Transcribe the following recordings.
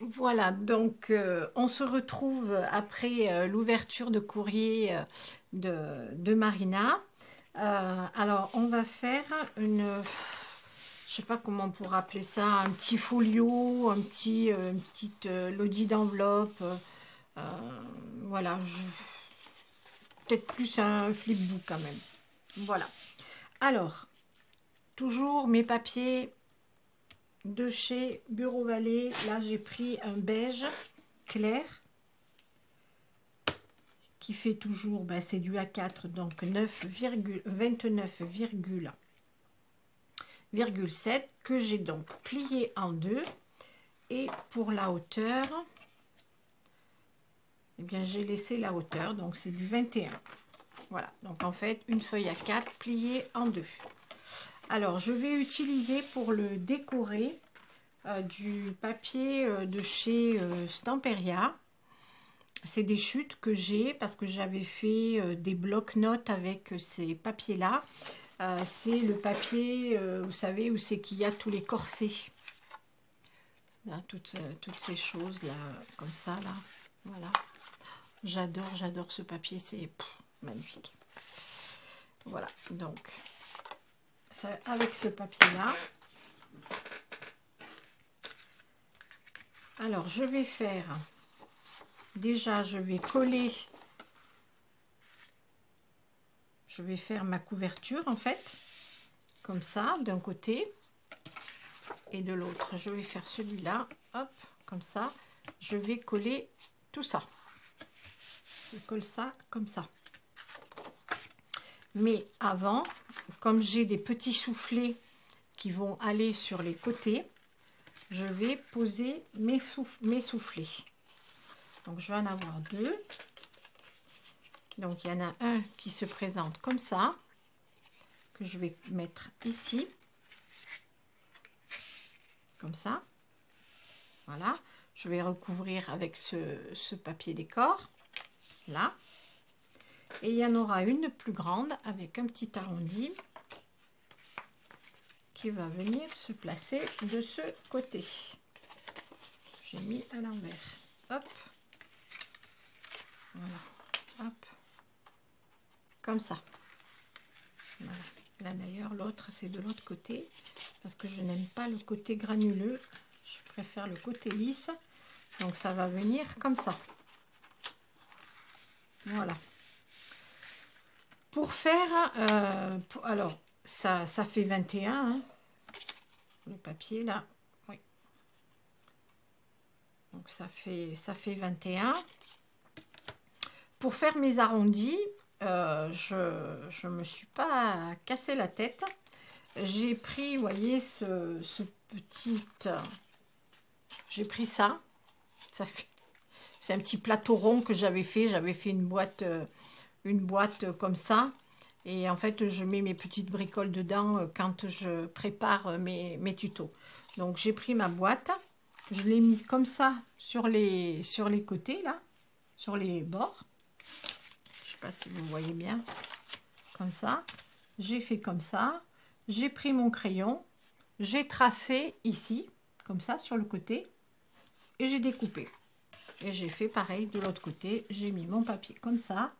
Voilà, donc on se retrouve après l'ouverture de courrier de Marina. Alors, on va faire je sais pas comment on pourrait appeler ça, un petit folio, une petite lodi d'enveloppe. euh, voilà, peut-être plus un flipbook quand même. Voilà. Alors, toujours mes papiers de chez Bureau Vallée. Là, j'ai pris un beige clair qui fait toujours, ben, c'est du A4, donc 29,7 que j'ai donc plié en deux. Et pour la hauteur, eh bien, j'ai laissé la hauteur, donc c'est du 21. Voilà, donc en fait, une feuille A4 pliée en deux. Alors, je vais utiliser pour le décorer du papier de chez Stamperia. C'est des chutes que j'ai parce que j'avais fait des blocs-notes avec ces papiers-là. C'est le papier, vous savez, où c'est qu'il y a tous les corsets. Là, toutes ces choses-là, comme ça, là. Voilà. J'adore ce papier, c'est magnifique. Voilà, donc, ça, avec ce papier-là. Alors, je vais faire... Déjà, je vais coller... Je vais faire ma couverture, en fait. Comme ça, d'un côté. Et de l'autre, je vais faire celui-là. Hop, comme ça. Je vais coller tout ça. Je colle ça comme ça. Mais avant, comme j'ai des petits soufflets qui vont aller sur les côtés, je vais poser mes soufflets. Donc, je vais en avoir deux. Donc, il y en a un qui se présente comme ça, que je vais mettre ici. Comme ça. Voilà. Je vais recouvrir avec ce papier décor. Là. Et il y en aura une plus grande avec un petit arrondi qui va venir se placer de ce côté. J'ai mis à l'envers. Hop. Voilà. Hop. Comme ça. Voilà. Là d'ailleurs, l'autre c'est de l'autre côté parce que je n'aime pas le côté granuleux. Je préfère le côté lisse. Donc ça va venir comme ça. Voilà. Pour faire, alors ça fait 21, hein, le papier là, oui. Donc ça fait 21. Pour faire mes arrondis, je me suis pas cassé la tête. J'ai pris, vous voyez, ce petit, j'ai pris ça. C'est un petit plateau rond que j'avais fait. J'avais fait une boîte comme ça. Et en fait, je mets mes petites bricoles dedans quand je prépare mes tutos. Donc, j'ai pris ma boîte. Je l'ai mis comme ça sur les côtés, là. Sur les bords. Je ne sais pas si vous voyez bien. Comme ça. J'ai fait comme ça. J'ai pris mon crayon. J'ai tracé ici. Comme ça, sur le côté. Et j'ai découpé. Et j'ai fait pareil de l'autre côté. J'ai mis mon papier comme ça.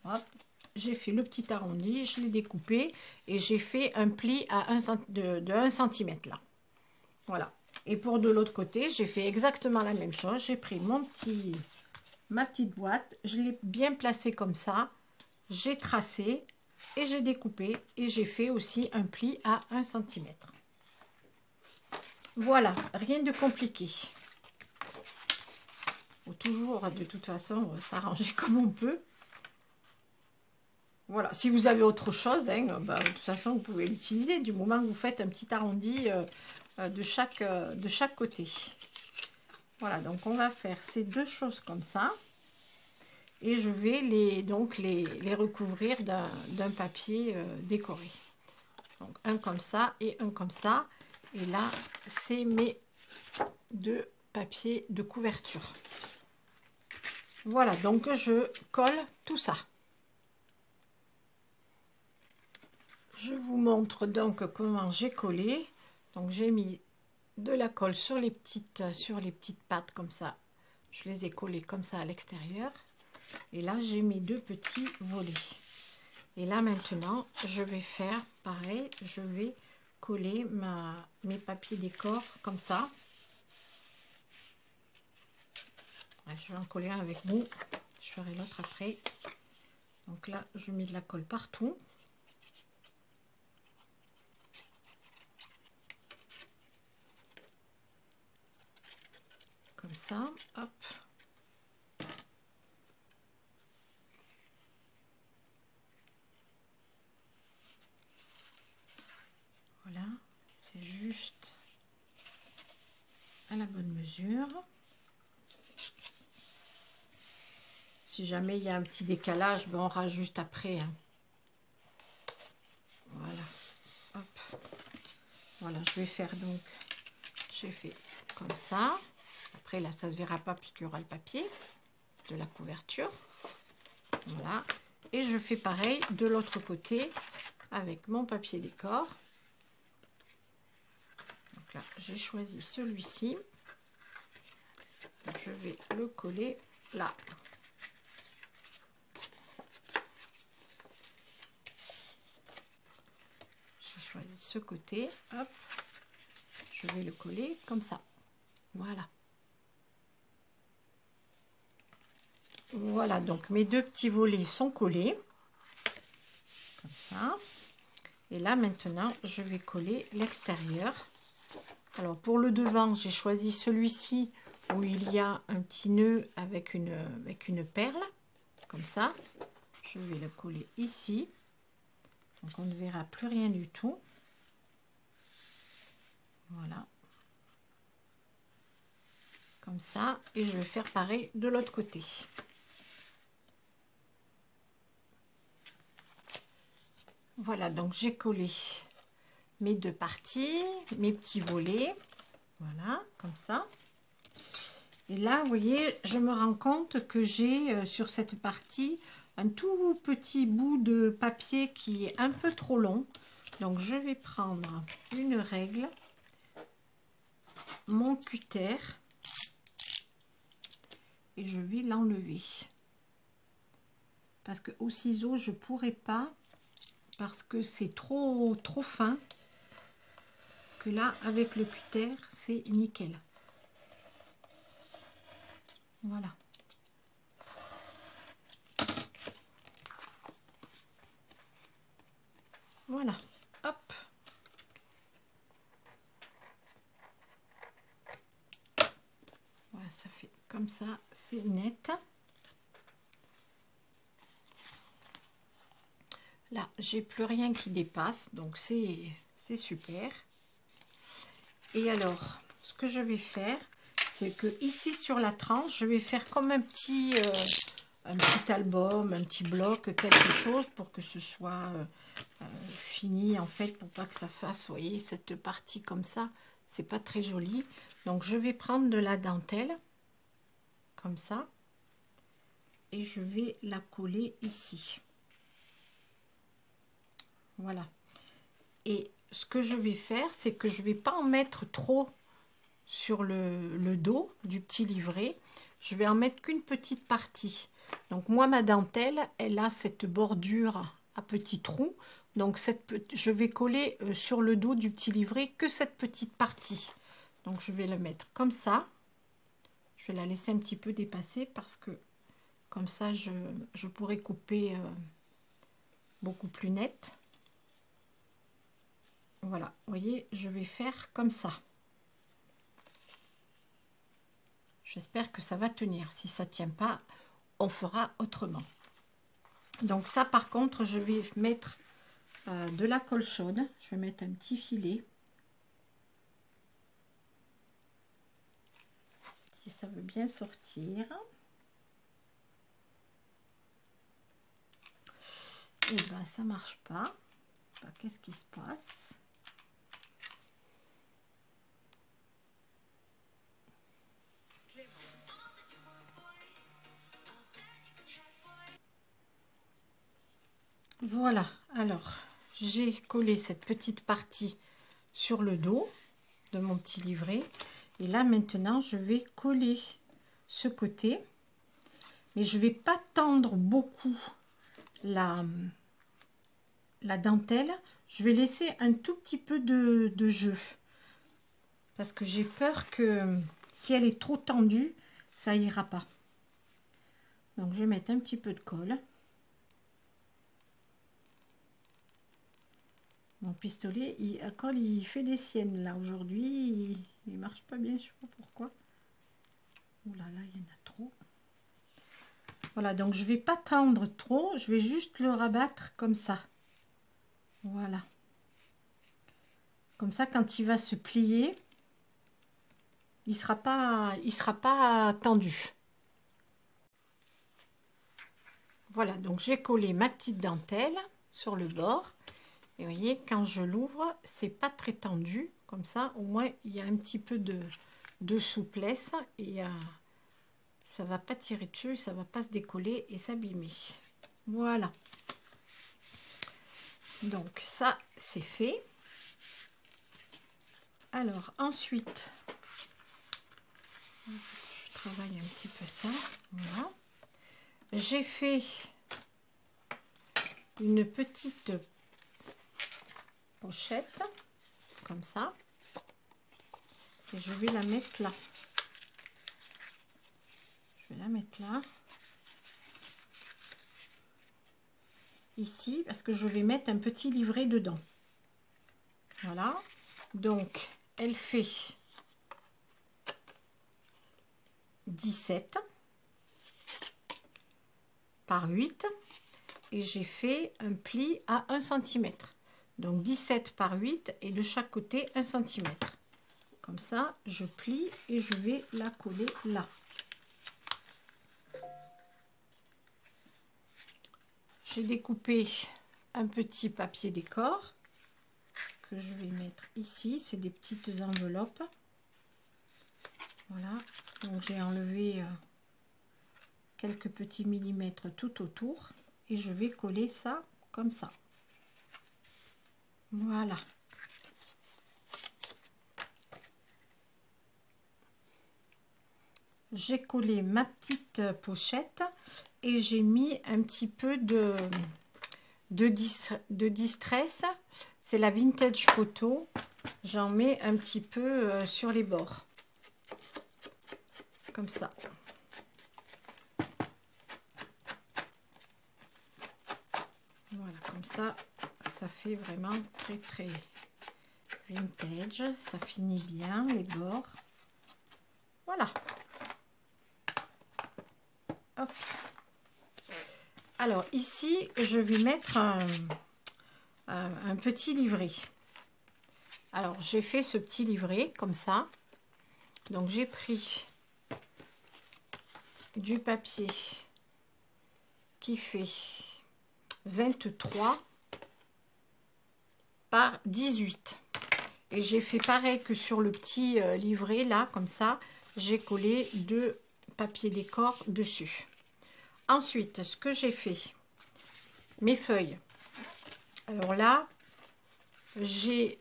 Hop. J'ai fait le petit arrondi, je l'ai découpé et j'ai fait un pli à 1 cm là. Voilà. Et pour de l'autre côté, j'ai fait exactement la même chose. J'ai pris ma petite boîte, je l'ai bien placée comme ça. J'ai tracé et j'ai découpé et j'ai fait aussi un pli à 1 cm. Voilà, rien de compliqué. Faut toujours de toute façon s'arranger comme on peut. Voilà, si vous avez autre chose, hein, bah, de toute façon, vous pouvez l'utiliser du moment que vous faites un petit arrondi de chaque côté. Voilà, donc on va faire ces deux choses comme ça. Et je vais les recouvrir d'un papier décoré. Donc un comme ça et un comme ça. Et là, c'est mes deux papiers de couverture. Voilà, donc je colle tout ça. Je vous montre donc comment j'ai collé. Donc j'ai mis de la colle sur les petites pattes comme ça. Je les ai collées comme ça à l'extérieur. Et là, j'ai mes deux petits volets. Et là, maintenant, je vais faire pareil. Je vais coller mes papiers décor comme ça. Je vais en coller un avec vous. Je ferai l'autre après. Donc là, je mets de la colle partout. Comme ça, hop. Voilà, c'est juste à la bonne mesure. Si jamais il y a un petit décalage, ben on rajoute après. Hein. Voilà, hop. Voilà, je vais faire donc, j'ai fait comme ça. Après là, ça se verra pas puisqu'il y aura le papier de la couverture. Voilà, et je fais pareil de l'autre côté avec mon papier décor. Donc là, j'ai choisi celui-ci. Je vais le coller là. Je choisis ce côté, hop, je vais le coller comme ça. Voilà. Voilà, donc mes deux petits volets sont collés. Comme ça. Et là, maintenant, je vais coller l'extérieur. Alors, pour le devant, j'ai choisi celui-ci où il y a un petit nœud avec une perle. Comme ça. Je vais le coller ici. Donc, on ne verra plus rien du tout. Voilà. Comme ça. Et je vais faire pareil de l'autre côté. Voilà, donc j'ai collé mes deux parties, mes petits volets. Voilà, comme ça. Et là, vous voyez, je me rends compte que j'ai sur cette partie un tout petit bout de papier qui est un peu trop long. Donc, je vais prendre une règle, mon cutter, et je vais l'enlever. Parce que au ciseau, je ne pourrais pas, parce que c'est trop fin, que là, avec le cutter, c'est nickel. Voilà. Voilà, hop. Voilà, ça fait comme ça, c'est net. Là, j'ai plus rien qui dépasse, donc c'est super. Et alors, ce que je vais faire, c'est que ici sur la tranche, je vais faire comme un petit album, un petit bloc, quelque chose pour que ce soit fini en fait, pour pas que ça fasse, vous voyez, cette partie comme ça, c'est pas très joli. Donc je vais prendre de la dentelle, comme ça, et je vais la coller ici. Voilà. Et ce que je vais faire, c'est que je vais pas en mettre trop sur le dos du petit livret. Je vais en mettre qu'une petite partie. Donc moi, ma dentelle, elle a cette bordure à petits trous. Donc je vais coller sur le dos du petit livret que cette petite partie. Donc je vais la mettre comme ça. Je vais la laisser un petit peu dépasser parce que comme ça, je pourrais couper beaucoup plus net. Voilà, vous voyez, je vais faire comme ça. J'espère que ça va tenir. Si ça ne tient pas, on fera autrement. Donc ça, par contre, je vais mettre de la colle chaude. Je vais mettre un petit filet. Si ça veut bien sortir. Et ben, ça marche pas. Qu'est-ce qui se passe? Voilà, alors j'ai collé cette petite partie sur le dos. de mon petit livret. Et là maintenant je vais coller ce côté, mais je vais pas tendre beaucoup la dentelle. Je vais laisser un tout petit peu de jeu, parce que j'ai peur que si elle est trop tendue, ça ira pas. Donc je vais mettre un petit peu de colle. Mon pistolet, à colle, il fait des siennes là aujourd'hui. Il marche pas bien, je sais pas pourquoi. Ouh là là, il y en a trop. Voilà, donc je vais pas tendre trop, je vais juste le rabattre comme ça. Voilà. Comme ça, quand il va se plier, il sera pas tendu. Voilà, donc j'ai collé ma petite dentelle sur le bord. Et vous voyez, quand je l'ouvre, c'est pas très tendu. Comme ça, au moins, il y a un petit peu de souplesse. Et ça va pas tirer dessus, ça va pas se décoller et s'abîmer. Voilà. Donc ça, c'est fait. Alors, ensuite, je travaille un petit peu ça. Voilà. J'ai fait une petite pochette comme ça et je vais la mettre là. Je vais la mettre là, ici, parce que je vais mettre un petit livret dedans. Voilà, donc elle fait 17 par 8 et j'ai fait un pli à 1 cm. Donc 17 par 8 et de chaque côté 1 cm. Comme ça, je plie et je vais la coller là. J'ai découpé un petit papier décor que je vais mettre ici. C'est des petites enveloppes. Voilà. Donc j'ai enlevé quelques petits millimètres tout autour et je vais coller ça comme ça. Voilà. J'ai collé ma petite pochette et j'ai mis un petit peu de distress. C'est la Vintage Photo. J'en mets un petit peu sur les bords. Comme ça. Voilà, comme ça, ça fait vraiment très très vintage. Ça finit bien les bords. Voilà. Hop. Alors ici, je vais mettre un petit livret. Alors j'ai fait ce petit livret comme ça. Donc j'ai pris du papier qui fait 23 par 18 et j'ai fait pareil que sur le petit livret là, comme ça j'ai collé 2 papiers décor dessus. Ensuite, ce que j'ai fait, mes feuilles, alors là je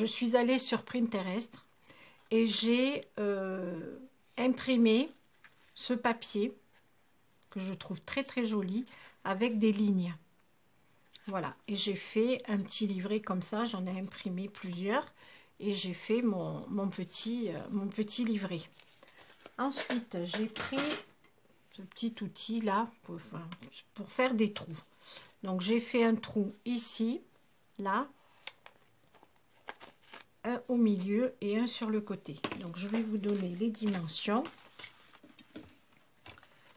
suis allée sur Pinterest et j'ai imprimé ce papier que je trouve très très joli avec des lignes. Voilà, et j'ai fait un petit livret comme ça, j'en ai imprimé plusieurs et j'ai fait mon petit livret. Ensuite, j'ai pris ce petit outil là pour faire des trous. Donc j'ai fait un trou ici, là, un au milieu et un sur le côté. Donc je vais vous donner les dimensions.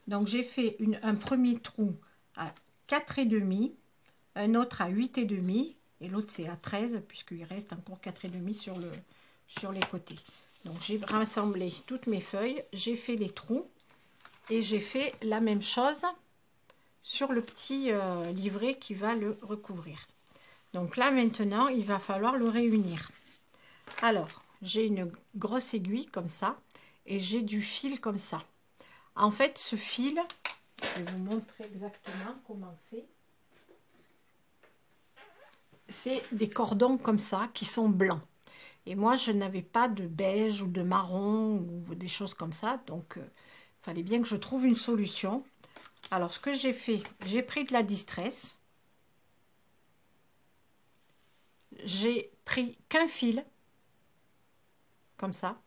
Donc j'ai fait un premier trou à 4,5, un autre à 8,5 et l'autre c'est à 13 puisqu'il reste encore 4,5 sur les côtés. Donc j'ai rassemblé toutes mes feuilles, j'ai fait les trous et j'ai fait la même chose sur le petit livret qui va le recouvrir. Donc là maintenant il va falloir le réunir. Alors j'ai une grosse aiguille comme ça et j'ai du fil comme ça. En fait, ce fil, je vais vous montrer exactement comment c'est. C'est des cordons comme ça qui sont blancs. Et moi, je n'avais pas de beige ou de marron ou des choses comme ça. Donc, il fallait bien que je trouve une solution. Alors, ce que j'ai fait, j'ai pris de la distress. J'ai pris qu'un fil, comme ça.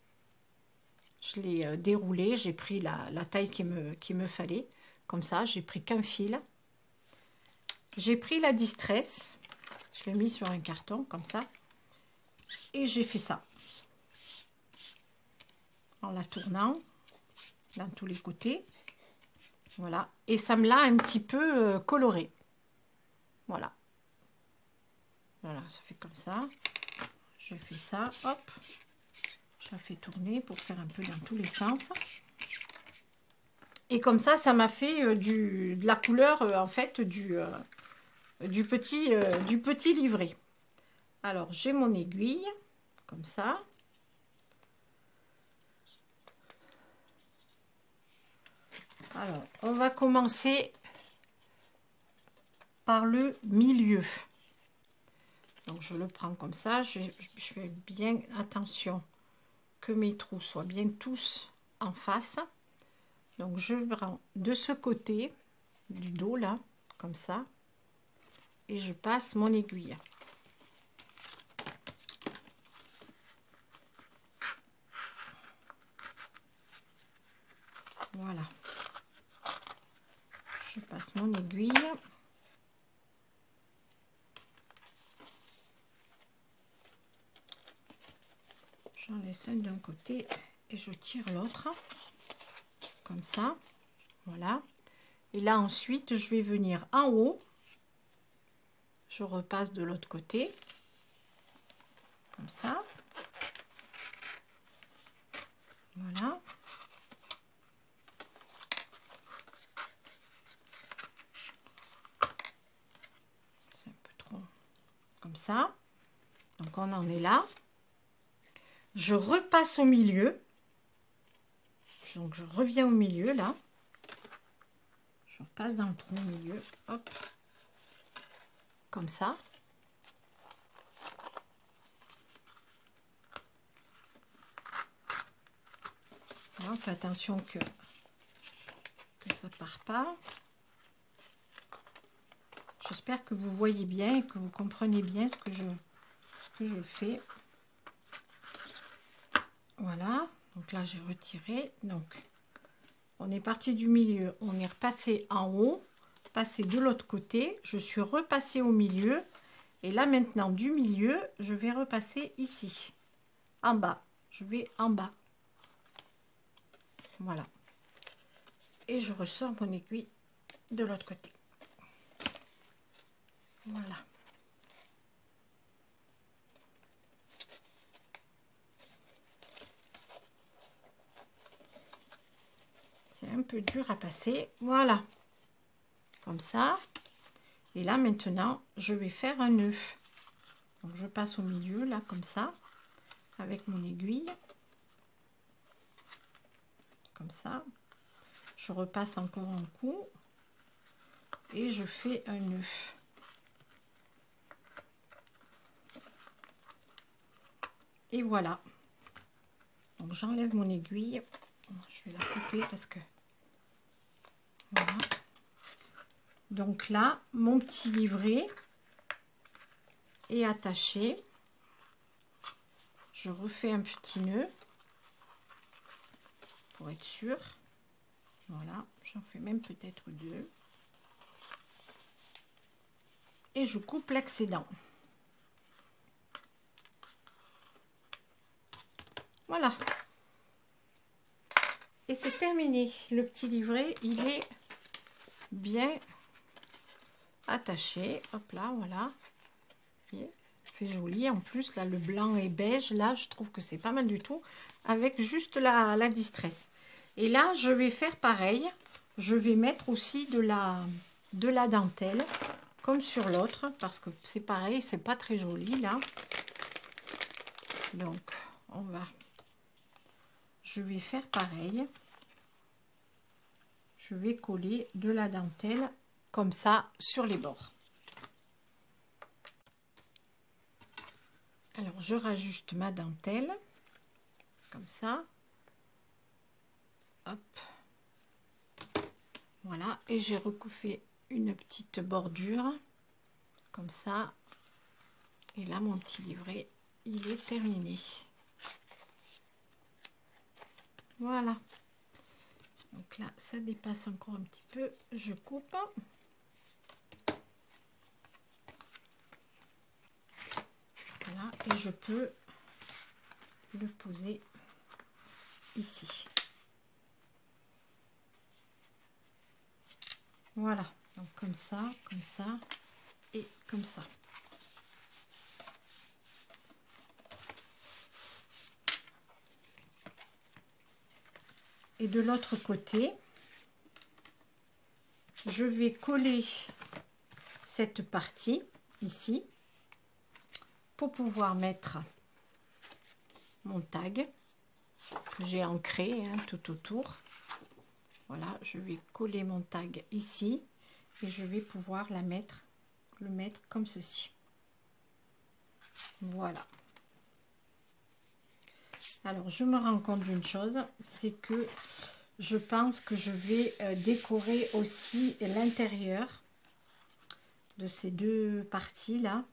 Je l'ai déroulé, j'ai pris la taille qu'il me fallait. Comme ça, j'ai pris qu'un fil. J'ai pris la distress. Je l'ai mis sur un carton, comme ça. Et j'ai fait ça. En la tournant dans tous les côtés. Voilà. Et ça me l'a un petit peu coloré. Voilà. Voilà, ça fait comme ça. Je fais ça, hop. Je la fais tourner pour faire un peu dans tous les sens. Et comme ça m'a fait de la couleur, en fait, du petit livret. Alors, j'ai mon aiguille, comme ça. Alors, on va commencer par le milieu. Donc, je le prends comme ça. Je fais bien attention que mes trous soient bien tous en face. Donc, je prends de ce côté du dos, là, comme ça. Et je passe mon aiguille. Voilà. Je passe mon aiguille. J'en laisse un d'un côté et je tire l'autre. Comme ça. Voilà. Et là, ensuite, je vais venir en haut. Je repasse de l'autre côté. Comme ça. Voilà. C'est un peu trop. Comme ça. Donc, on en est là. Je repasse au milieu. Donc, je reviens au milieu, là. Je repasse dans le trou au milieu. Hop. Comme ça. Voilà, fais attention que ça part pas. J'espère que vous voyez bien et que vous comprenez bien ce que je fais. Voilà. Donc là, j'ai retiré. Donc, on est parti du milieu. On est repassé en haut. Passé de l'autre côté. Je suis repassée au milieu. Et là, maintenant, du milieu, je vais repasser ici. En bas. Je vais en bas. Voilà. Et je ressors mon aiguille de l'autre côté. Voilà. C'est un peu dur à passer. Voilà. Comme ça. Et là, maintenant, je vais faire un nœud. Donc, je passe au milieu, là, comme ça. Avec mon aiguille. Comme ça. Je repasse encore un coup. Et je fais un nœud. Et voilà. Donc, j'enlève mon aiguille. Je vais la couper parce que... Voilà. Donc là, mon petit livret est attaché. Je refais un petit nœud pour être sûr. Voilà, j'en fais même peut-être deux. Et je coupe l'excédent. Voilà. Et c'est terminé. Le petit livret, il est bien attaché. Hop là, voilà. Et fait joli. En plus, là, le blanc et beige, là, je trouve que c'est pas mal du tout. Avec juste la distress. Et là, je vais faire pareil. Je vais mettre aussi de la dentelle, comme sur l'autre, parce que c'est pareil, c'est pas très joli, là. Donc, je vais faire pareil. Je vais coller de la dentelle comme ça sur les bords. Alors, je rajuste ma dentelle, comme ça. Hop. Voilà, et j'ai recoupé une petite bordure, comme ça. Et là, mon petit livret, il est terminé. Voilà. Donc là, ça dépasse encore un petit peu. Je coupe. Voilà, et je peux le poser ici. Voilà, donc comme ça et comme ça. Et de l'autre côté, je vais coller cette partie ici pour pouvoir mettre mon tag que j'ai ancré hein, tout autour. Voilà, je vais coller mon tag ici et je vais pouvoir le mettre comme ceci. Voilà. Alors, je me rends compte d'une chose, c'est que je pense que je vais décorer aussi l'intérieur de ces deux parties là,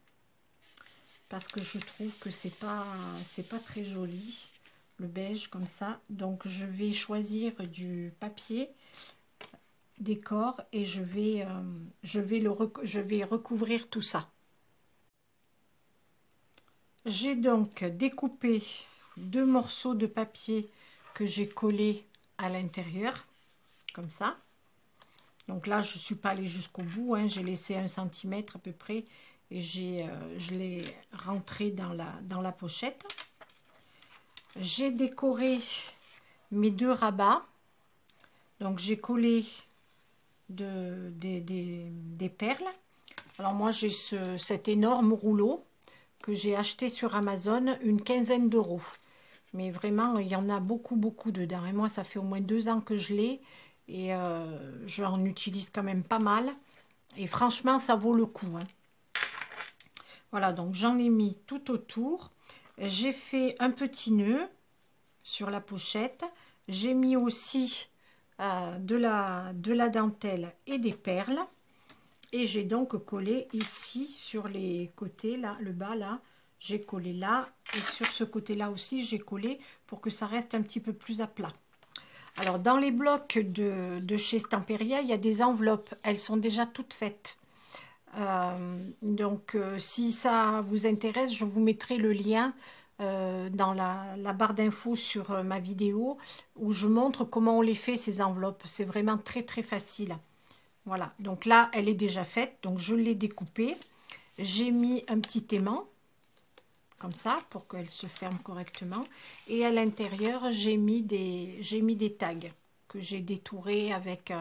parce que je trouve que c'est pas très joli le beige comme ça. Donc je vais choisir du papier décor et je vais recouvrir tout ça. J'ai donc découpé 2 morceaux de papier que j'ai collés à l'intérieur comme ça. Donc là je suis pas allée jusqu'au bout hein, j'ai laissé 1 cm à peu près et je l'ai rentré dans la pochette. J'ai décoré mes 2 rabats, donc j'ai collé des perles. Alors moi j'ai cet énorme rouleau que j'ai acheté sur Amazon, une quinzaine d'euros, mais vraiment il y en a beaucoup dedans et moi ça fait au moins 2 ans que je l'ai et j'en utilise quand même pas mal et franchement ça vaut le coup hein. Voilà, donc j'en ai mis tout autour. J'ai fait un petit nœud sur la pochette. J'ai mis aussi de la dentelle et des perles. Et j'ai donc collé ici sur les côtés, là, le bas là. J'ai collé là. Et sur ce côté-là aussi, j'ai collé pour que ça reste un petit peu plus à plat. Alors, dans les blocs de chez Stamperia, il y a des enveloppes. Elles sont déjà toutes faites. Donc si ça vous intéresse, je vous mettrai le lien dans la barre d'infos sur ma vidéo où je montre comment on les fait ces enveloppes. C'est vraiment très facile. Voilà, donc là elle est déjà faite, donc je l'ai découpée. J'ai mis un petit aimant comme ça pour qu'elle se ferme correctement et à l'intérieur j'ai mis des tags que j'ai détourés avec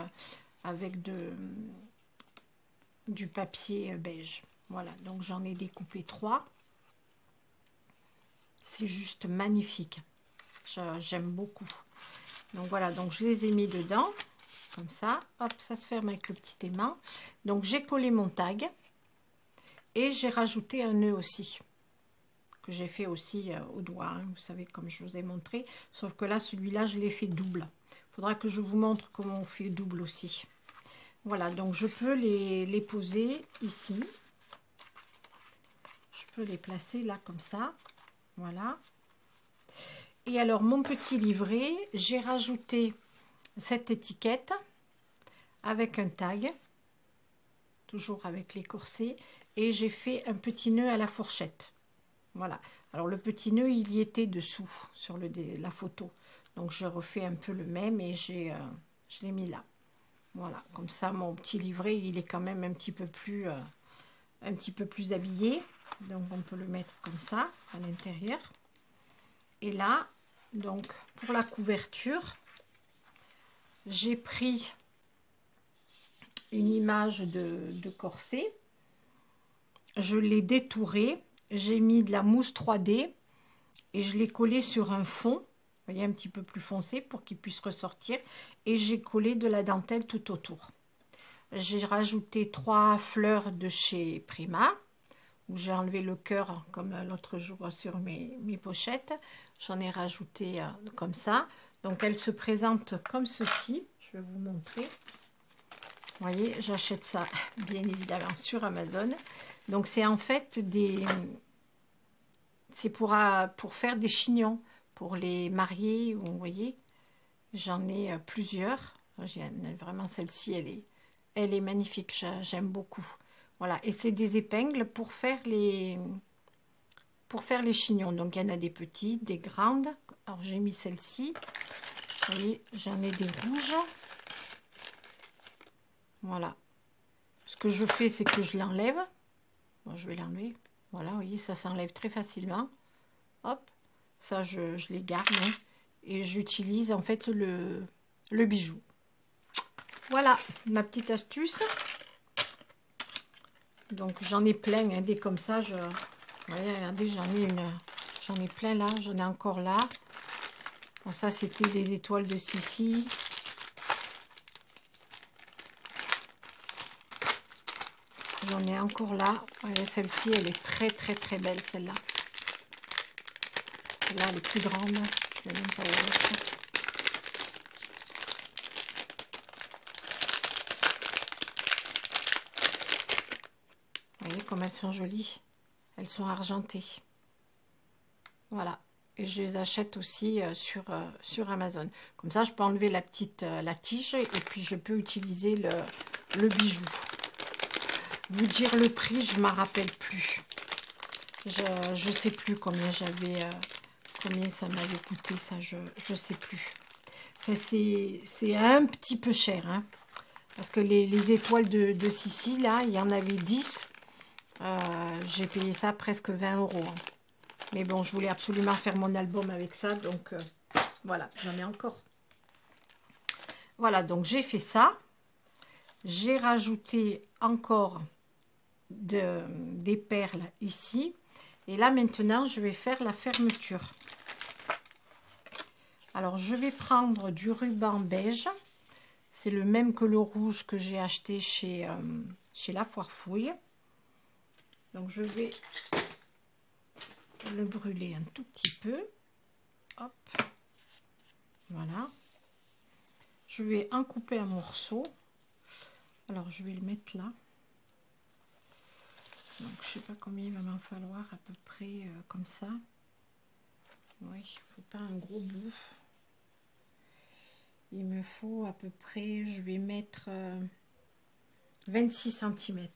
du papier beige. Voilà, donc j'en ai découpé 3. C'est juste magnifique. J'aime beaucoup. Donc voilà, donc je les ai mis dedans, comme ça. Hop, ça se ferme avec le petit aimant. Donc j'ai collé mon tag et j'ai rajouté un nœud aussi, que j'ai fait aussi au doigt, hein, vous savez, comme je vous ai montré. Sauf que là, celui-là, je l'ai fait double. Il faudra que je vous montre comment on fait double aussi. Voilà, donc je peux les poser ici. Je peux les placer là comme ça. Voilà. Et alors, mon petit livret, j'ai rajouté cette étiquette avec un tag, toujours avec les corsets, et j'ai fait un petit nœud à la fourchette. Voilà. Alors, le petit nœud, il y était dessous sur la photo. Donc, je refais un peu le même et je l'ai mis là. Voilà, comme ça, mon petit livret, il est quand même un petit peu plus habillé. Donc, on peut le mettre comme ça, à l'intérieur. Et là, donc, pour la couverture, j'ai pris une image de corset. Je l'ai détouré. J'ai mis de la mousse 3D et je l'ai collé sur un fond. Vous voyez, un petit peu plus foncé pour qu'il puisse ressortir. Et j'ai collé de la dentelle tout autour. J'ai rajouté 3 fleurs de chez Prima où j'ai enlevé le cœur comme l'autre jour sur mes pochettes. J'en ai rajouté comme ça. Donc elle se présente comme ceci. Je vais vous montrer. Vous voyez, j'achète ça bien évidemment sur Amazon. Donc c'est en fait des... C'est pour faire des chignons, pour les mariés. Vous voyez, j'en ai plusieurs. Vraiment celle-ci, elle est magnifique. J'aime beaucoup. Voilà, et c'est des épingles pour faire les chignons. Donc il y en a des petites, des grandes. Alors j'ai mis celle-ci. Vous voyez, j'en ai des rouges. Voilà. Ce que je fais, c'est que je l'enlève. Bon, je vais l'enlever. Voilà, vous voyez, ça s'enlève très facilement. Hop, ça je les garde. Hein, et j'utilise en fait le bijou. Voilà, ma petite astuce. Donc j'en ai plein, hein, des comme ça. Vous voyez, regardez, j'en ai plein là, j'en ai encore là. Bon, ça c'était des étoiles de Sissi. J'en ai encore là. Celle-ci, elle est très très très belle, celle-là. Celle-là, elle est plus grande. Je vais même pas vous montrer. Vous voyez comme elles sont jolies. Elles sont argentées. Voilà. Et je les achète aussi sur Amazon. Comme ça, je peux enlever la tige et puis je peux utiliser le bijou. Vous dire le prix, je ne m'en rappelle plus. Je sais plus combien combien ça m'avait coûté, ça, je sais plus. Enfin, c'est un petit peu cher, hein, parce que les étoiles de Sissi, là, il y en avait 10. J'ai payé ça presque 20 €. Hein. Mais bon, je voulais absolument faire mon album avec ça, donc voilà, j'en ai encore. Voilà, donc j'ai fait ça. J'ai rajouté encore des perles ici. Et là, maintenant, je vais faire la fermeture. Alors, je vais prendre du ruban beige. C'est le même que le rouge que j'ai acheté chez La Foire Fouille. Donc, je vais le brûler un tout petit peu. Hop. Voilà. Je vais en couper un morceau. Alors, je vais le mettre là. Donc, je sais pas combien il va m'en falloir, à peu près comme ça. Oui, il ne faut pas un gros bout. Il me faut à peu près, je vais mettre 26 cm.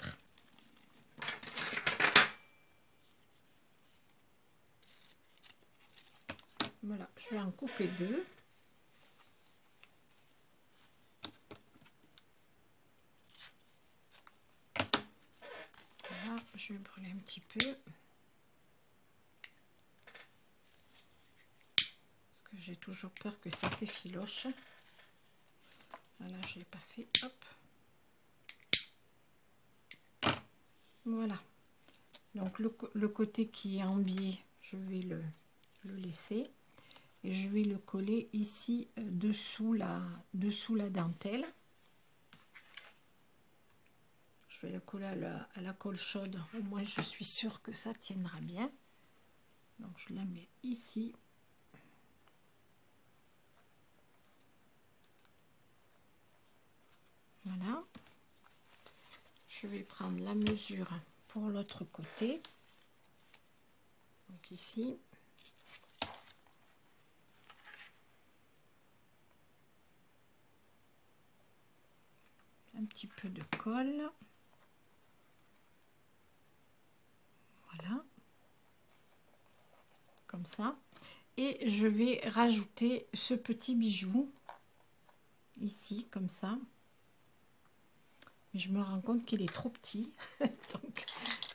Voilà, je vais en couper deux. Voilà, je vais brûler un petit peu. Parce que j'ai toujours peur que ça s'effiloche. Voilà, je ne l'ai pas fait. Hop. Voilà. Donc le côté qui est en biais, je vais le laisser. Et je vais le coller ici dessous la dentelle. Je vais le coller à la colle chaude. Au moins, je suis sûre que ça tiendra bien. Donc, je la mets ici. Voilà. Je vais prendre la mesure pour l'autre côté. Donc, ici. Un petit peu de colle. Voilà. Comme ça. Et je vais rajouter ce petit bijou. Ici, comme ça. Mais je me rends compte qu'il est trop petit. Donc,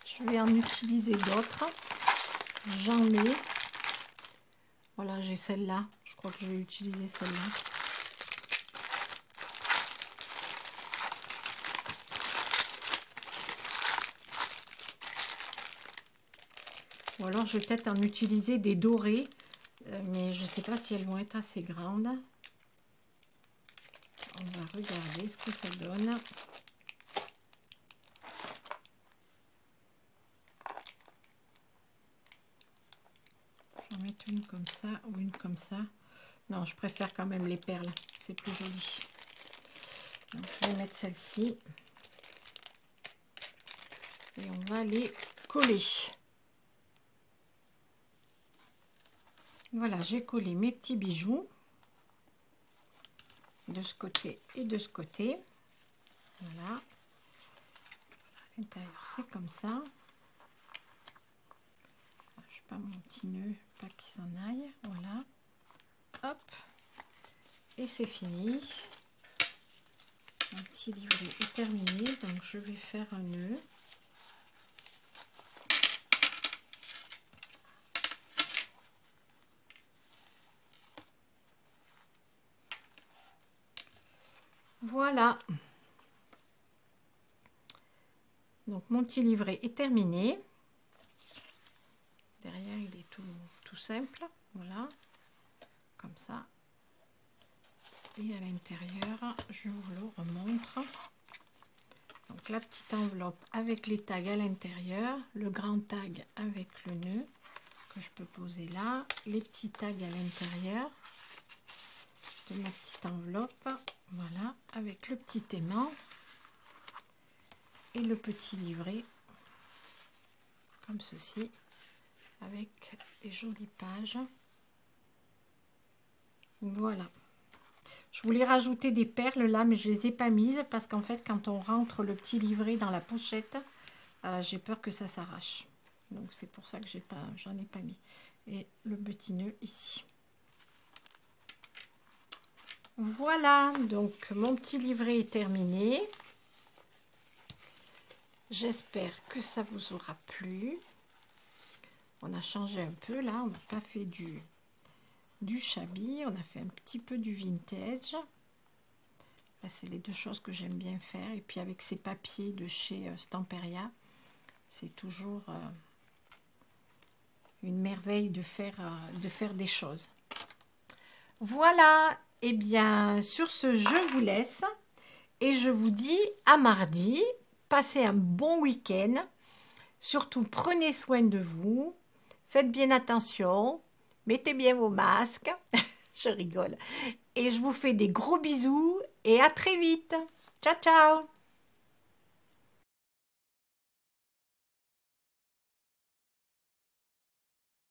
je vais en utiliser d'autres. J'en ai. Voilà, j'ai celle-là. Je crois que je vais utiliser celle-là. Ou alors, je vais peut-être en utiliser des dorés. Mais je ne sais pas si elles vont être assez grandes. On va regarder ce que ça donne. Je vais mettre une comme ça ou une comme ça. Non, je préfère quand même les perles. C'est plus joli. Donc, je vais mettre celle-ci. Et on va les coller. Voilà, j'ai collé mes petits bijoux. De ce côté et de ce côté. Voilà. À l'intérieur, c'est comme ça. Je sais pas mon petit nœud, pas qu'il s'en aille. Voilà. Hop. Et c'est fini. Mon petit livret est terminé. Donc je vais faire un nœud. Voilà. Donc mon petit livret est terminé. Derrière il est tout simple. Voilà. Comme ça. Et à l'intérieur, je vous le remontre. Donc la petite enveloppe avec les tags à l'intérieur. Le grand tag avec le nœud que je peux poser là. Les petits tags à l'intérieur de ma petite enveloppe. Voilà. Avec le petit aimant. Et le petit livret comme ceci avec des jolies pages. Voilà, je voulais rajouter des perles là mais je les ai pas mises parce qu'en fait quand on rentre le petit livret dans la pochette j'ai peur que ça s'arrache, donc c'est pour ça que j'en ai pas mis. Et le petit nœud ici. Voilà, donc mon petit livret est terminé. J'espère que ça vous aura plu. On a changé un peu là, on n'a pas fait du shabby, on a fait un petit peu du vintage. C'est les deux choses que j'aime bien faire. Et puis avec ces papiers de chez Stamperia, c'est toujours une merveille de faire des choses. Voilà, et bien sur ce je vous laisse et je vous dis à mardi. Passez un bon week-end. Surtout, prenez soin de vous. Faites bien attention. Mettez bien vos masques. Je rigole. Et je vous fais des gros bisous et à très vite. Ciao, ciao.